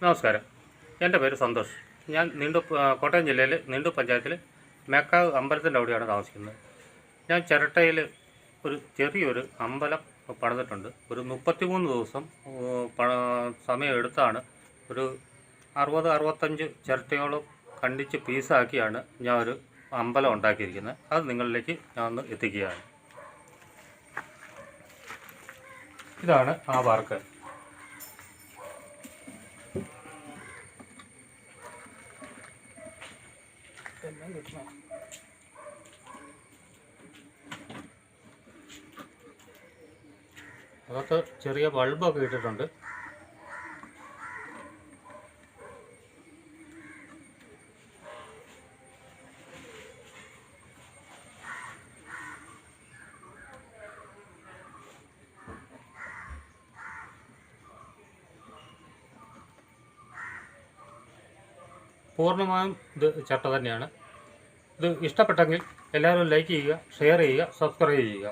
നമസ്കാരം. എൻ്റെ പേര് സന്തോഷ്. ഞാൻ കോട്ടയം ജില്ലയിൽ നീണ്ടു പഞ്ചായത്തിൽ മേക്കാവ് അമ്പലത്തിൻ്റെ അവിടെയാണ് താമസിക്കുന്നത്. ഞാൻ ചിരട്ടയിൽ ചെറിയൊരു അമ്പലം പണിതിട്ടുണ്ട്. ഒരു 33 ദിവസം സമയം എടുത്താണ് ഒരു 60-65 ചിരട്ടയോളം കണ്ടിച്ച് പീസാക്കിയാണ് ഞാൻ ഒരു അമ്പലം ഉണ്ടാക്കിയിരിക്കുന്നത്. അത് നിങ്ങളിലേക്ക് ഞാൻ ഒന്ന് എത്തിക്കുകയാണ്. ഇതാണ് ആ വർക്ക്. അകത്ത് ചെറിയ ബൾബൊക്കെ ഇട്ടിട്ടുണ്ട്. പൂർണ്ണമായും ഇത് ചട്ട തന്നെയാണ്. ഇത് ഇഷ്ടപ്പെട്ടെങ്കിൽ എല്ലാവരും ലൈക്ക് ചെയ്യുക, ഷെയർ ചെയ്യുക, സബ്സ്ക്രൈബ് ചെയ്യുക.